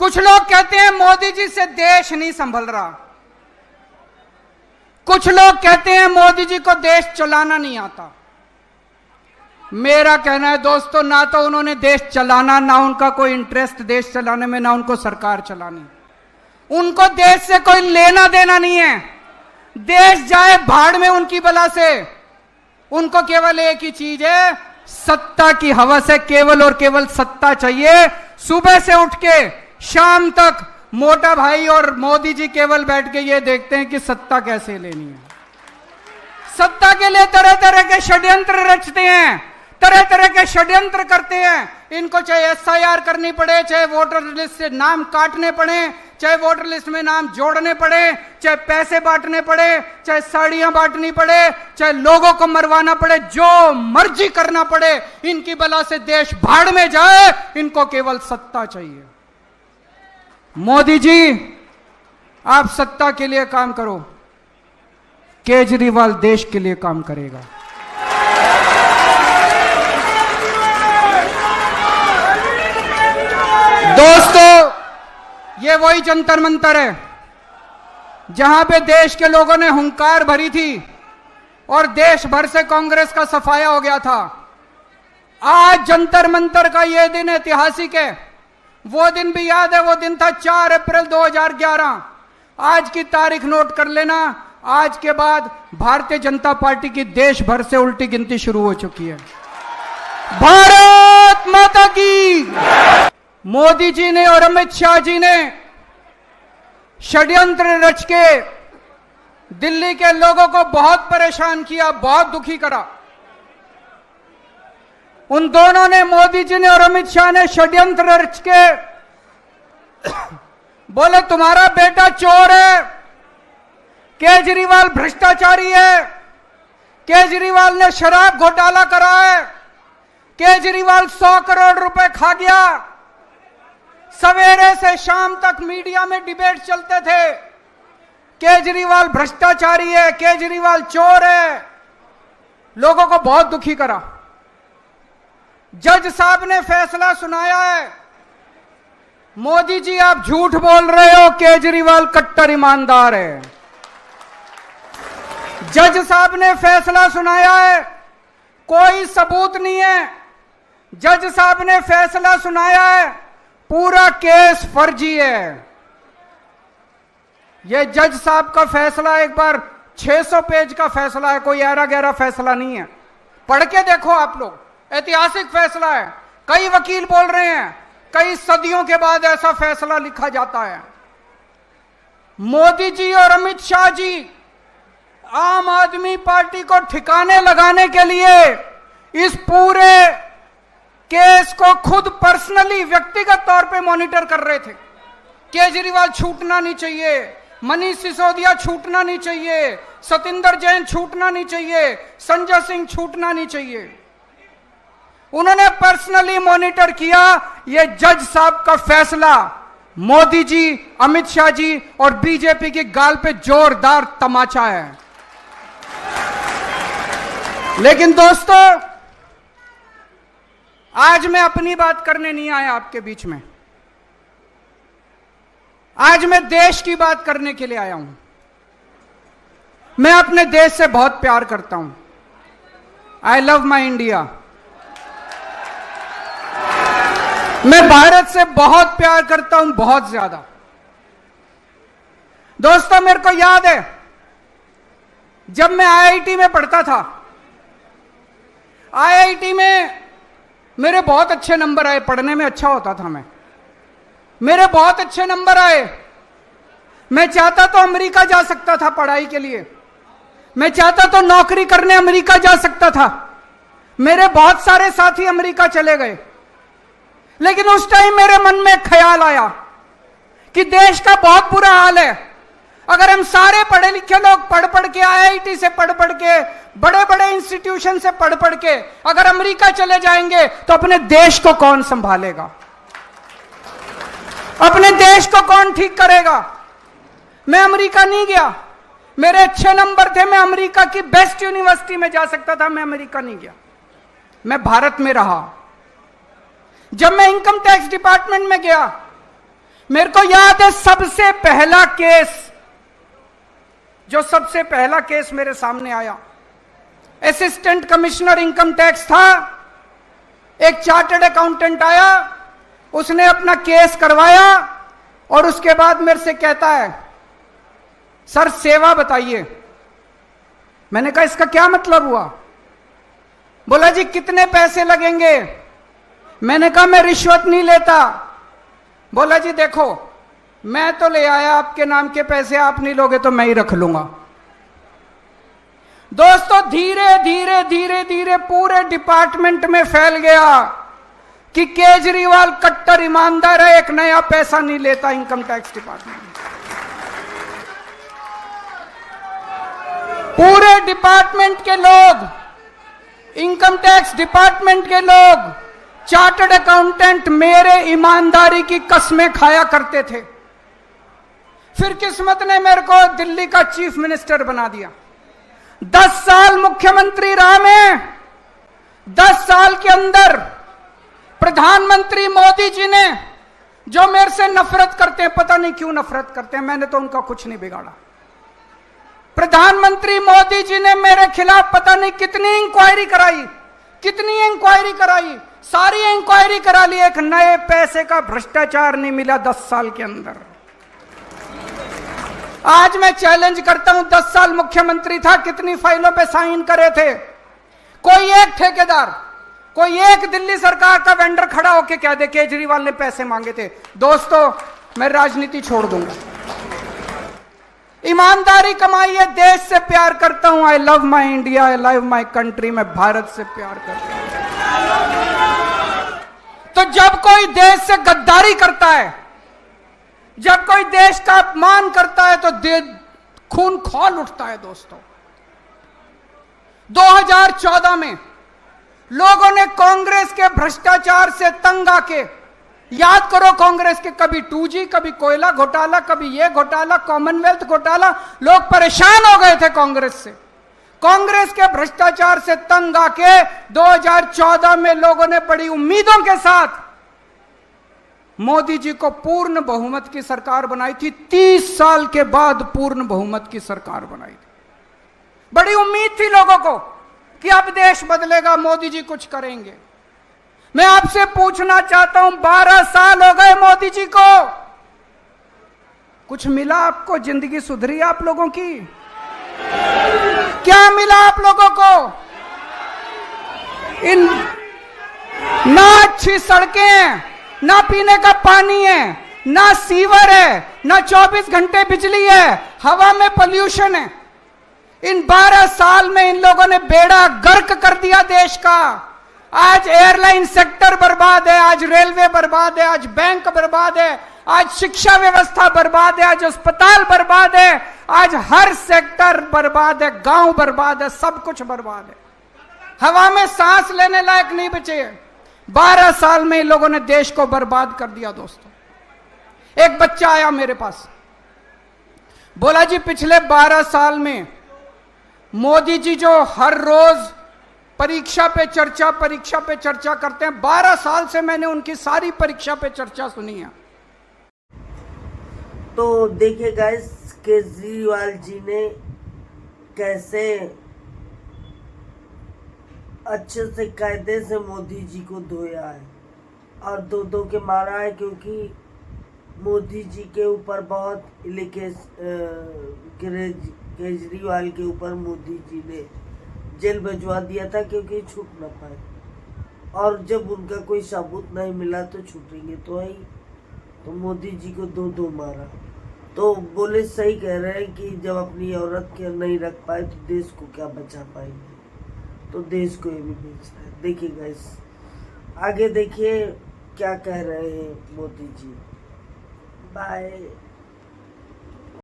कुछ लोग कहते हैं मोदी जी से देश नहीं संभल रहा। कुछ लोग कहते हैं मोदी जी को देश चलाना नहीं आता। मेरा कहना है दोस्तों, ना तो उन्होंने देश चलाना, ना उनका कोई इंटरेस्ट देश चलाने में, ना उनको सरकार चलानी। उनको देश से कोई लेना देना नहीं है। देश जाए भाड़ में उनकी बला से। उनको केवल एक ही चीज है, सत्ता की हवस है, केवल और केवल सत्ता चाहिए। सुबह से उठ के शाम तक मोटा भाई और मोदी जी केवल बैठ के ये देखते हैं कि सत्ता कैसे लेनी है। सत्ता के लिए तरह तरह के षड्यंत्र रचते हैं, तरह तरह के षड्यंत्र करते हैं। इनको चाहे एसआईआर करनी पड़े, चाहे वोटर लिस्ट से नाम काटने पड़े, चाहे वोटर लिस्ट में नाम जोड़ने पड़े, चाहे पैसे बांटने पड़े, चाहे साड़ियां बांटनी पड़े, चाहे लोगों को मरवाना पड़े, जो मर्जी करना पड़े, इनकी बला से देश भाड़ में जाए। इनको केवल सत्ता चाहिए। मोदी जी, आप सत्ता के लिए काम करो, केजरीवाल देश के लिए काम करेगा। दोस्तों, ये वही जंतर मंतर है जहां पे देश के लोगों ने हुंकार भरी थी और देश भर से कांग्रेस का सफाया हो गया था। आज जंतर मंतर का ये दिन ऐतिहासिक है। वो दिन भी याद है, वो दिन था 4 अप्रैल 2011। आज की तारीख नोट कर लेना। आज के बाद भारतीय जनता पार्टी की देश भर से उल्टी गिनती शुरू हो चुकी है। भारत माता की। मोदी जी ने और अमित शाह जी ने षड्यंत्र रच के दिल्ली के लोगों को बहुत परेशान किया, बहुत दुखी करा। उन दोनों ने, मोदी जी ने और अमित शाह ने षड्यंत्र रच के बोले तुम्हारा बेटा चोर है, केजरीवाल भ्रष्टाचारी है, केजरीवाल ने शराब घोटाला करा है, केजरीवाल 100 करोड़ रुपए खा गया। सवेरे से शाम तक मीडिया में डिबेट चलते थे, केजरीवाल भ्रष्टाचारी है, केजरीवाल चोर है। लोगों को बहुत दुखी करा। जज साहब ने फैसला सुनाया है, मोदी जी आप झूठ बोल रहे हो, केजरीवाल कट्टर ईमानदार है। जज साहब ने फैसला सुनाया है, कोई सबूत नहीं है। जज साहब ने फैसला सुनाया है, पूरा केस फर्जी है। यह जज साहब का फैसला एक बार 600 पेज का फैसला है, कोई ऐरा गहरा फैसला नहीं है। पढ़ के देखो आप लोग, ऐतिहासिक फैसला है। कई वकील बोल रहे हैं कई सदियों के बाद ऐसा फैसला लिखा जाता है। मोदी जी और अमित शाह जी आम आदमी पार्टी को ठिकाने लगाने के लिए इस पूरे केस को खुद पर्सनली, व्यक्तिगत तौर पे मॉनिटर कर रहे थे। केजरीवाल छूटना नहीं चाहिए, मनीष सिसोदिया छूटना नहीं चाहिए, सतिंदर जैन छूटना नहीं चाहिए, संजय सिंह छूटना नहीं चाहिए। उन्होंने पर्सनली मॉनिटर किया। यह जज साहब का फैसला मोदी जी, अमित शाह जी और बीजेपी की गाल पे जोरदार तमाचा है। लेकिन दोस्तों, आज मैं अपनी बात करने नहीं आया आपके बीच में। आज मैं देश की बात करने के लिए आया हूं। मैं अपने देश से बहुत प्यार करता हूं। I love my India. मैं भारत से बहुत प्यार करता हूं, बहुत ज्यादा। दोस्तों, मेरे को याद है जब मैं आईआईटी में पढ़ता था, आईआईटी में मेरे बहुत अच्छे नंबर आए। पढ़ने में अच्छा होता था मैं, मेरे बहुत अच्छे नंबर आए। मैं चाहता तो अमेरिका जा सकता था पढ़ाई के लिए, मैं चाहता तो नौकरी करने अमेरिका जा सकता था। मेरे बहुत सारे साथी अमेरिका चले गए। लेकिन उस टाइम मेरे मन में ख्याल आया कि देश का बहुत बुरा हाल है। अगर हम सारे पढ़े लिखे लोग पढ़ पढ़ के, आईआईटी से पढ़ पढ़ के, बड़े बड़े इंस्टीट्यूशन से पढ़ पढ़ के अगर अमेरिका चले जाएंगे तो अपने देश को कौन संभालेगा? अपने देश को कौन ठीक करेगा? मैं अमेरिका नहीं गया। मेरे अच्छे नंबर थे, मैं अमेरिका की बेस्ट यूनिवर्सिटी में जा सकता था, मैं अमेरिका नहीं गया। मैं भारत में रहा। जब मैं इनकम टैक्स डिपार्टमेंट में गया, मेरे को याद है सबसे पहला केस मेरे सामने आया, असिस्टेंट कमिश्नर इनकम टैक्स था, एक चार्टर्ड अकाउंटेंट आया, उसने अपना केस करवाया और उसके बाद मेरे से कहता है सर सेवा बताइए। मैंने कहा इसका क्या मतलब हुआ? बोला जी कितने पैसे लगेंगे? मैंने कहा मैं रिश्वत नहीं लेता। बोला जी देखो मैं तो ले आया आपके नाम के पैसे, आप नहीं लोगे तो मैं ही रख लूंगा। दोस्तों धीरे धीरे धीरे धीरे पूरे डिपार्टमेंट में फैल गया कि केजरीवाल कट्टर ईमानदार है, एक नया पैसा नहीं लेता इनकम टैक्स डिपार्टमेंट। पूरे डिपार्टमेंट के लोग, इनकम टैक्स डिपार्टमेंट के लोग, चार्टर्ड अकाउंटेंट मेरे ईमानदारी की कस्में खाया करते थे। फिर किस्मत ने मेरे को दिल्ली का चीफ मिनिस्टर बना दिया। 10 साल मुख्यमंत्री रहा मैं। 10 साल के अंदर प्रधानमंत्री मोदी जी ने, जो मेरे से नफरत करते हैं, पता नहीं क्यों नफरत करते हैं, मैंने तो उनका कुछ नहीं बिगाड़ा। प्रधानमंत्री मोदी जी ने मेरे खिलाफ पता नहीं कितनी इंक्वायरी कराई, सारी इंक्वायरी करा ली, एक नए पैसे का भ्रष्टाचार नहीं मिला 10 साल के अंदर। आज मैं चैलेंज करता हूं, 10 साल मुख्यमंत्री था, कितनी फाइलों पे साइन करे थे? कोई एक ठेकेदार, कोई एक दिल्ली सरकार का वेंडर खड़ा होके कह दे केजरीवाल ने पैसे मांगे थे। दोस्तों मैं राजनीति छोड़ दूंगा, ईमानदारी कमाई है, देश से प्यार करता हूं। I love my India, I love my country, मैं भारत से प्यार करता हूं। तो जब कोई देश से गद्दारी करता है, जब कोई देश का अपमान करता है, तो खून खौल उठता है। दोस्तों 2014 में लोगों ने कांग्रेस के भ्रष्टाचार से तंग आके, याद करो कांग्रेस के कभी 2G, कभी कोयला घोटाला, कभी ये घोटाला, कॉमनवेल्थ घोटाला, लोग परेशान हो गए थे कांग्रेस से। कांग्रेस के भ्रष्टाचार से तंग आके 2014 में लोगों ने बड़ी उम्मीदों के साथ मोदी जी को पूर्ण बहुमत की सरकार बनाई थी। 30 साल के बाद पूर्ण बहुमत की सरकार बनाई थी। बड़ी उम्मीद थी लोगों को कि अब देश बदलेगा, मोदी जी कुछ करेंगे। मैं आपसे पूछना चाहता हूं, 12 साल हो गए मोदी जी को, कुछ मिला आपको? जिंदगी सुधरी आप लोगों की? क्या मिला आप लोगों को? ना अच्छी सड़कें हैं, ना पीने का पानी है, ना सीवर है, ना 24 घंटे बिजली है, हवा में पोल्यूशन है। इन 12 साल में इन लोगों ने बेड़ा गर्क कर दिया देश का। आज एयरलाइन सेक्टर बर्बाद है, आज रेलवे बर्बाद है, आज बैंक बर्बाद है, आज शिक्षा व्यवस्था बर्बाद है, आज अस्पताल बर्बाद है, आज हर सेक्टर बर्बाद है, गांव बर्बाद है, सब कुछ बर्बाद है। हवा में सांस लेने लायक नहीं बचे। 12 साल में इन लोगों ने देश को बर्बाद कर दिया। दोस्तों एक बच्चा आया मेरे पास, बोला जी पिछले 12 साल में मोदी जी जो हर रोज परीक्षा पे चर्चा करते हैं, 12 साल से मैंने उनकी सारी परीक्षा पे चर्चा सुनी है। तो देखिए गाइस, केजरीवाल जी ने कैसे अच्छे से कायदे से मोदी जी को धोया है और धो के मारा है, क्योंकि मोदी जी के ऊपर बहुत केजरीवाल के ऊपर मोदी जी ने जेल भिजवा दिया था, क्योंकि छूट ना पाए। और जब उनका कोई सबूत नहीं मिला तो छूटेंगे तो ही, तो मोदी जी को दो मारा। तो बोले सही कह रहे हैं कि जब अपनी औरत के नहीं रख पाए तो देश को क्या बचा पाएंगे, तो देश को ये भी बेच रहा है। देखिए गाइस, आगे देखिए क्या कह रहे हैं मोदी जी। बाय।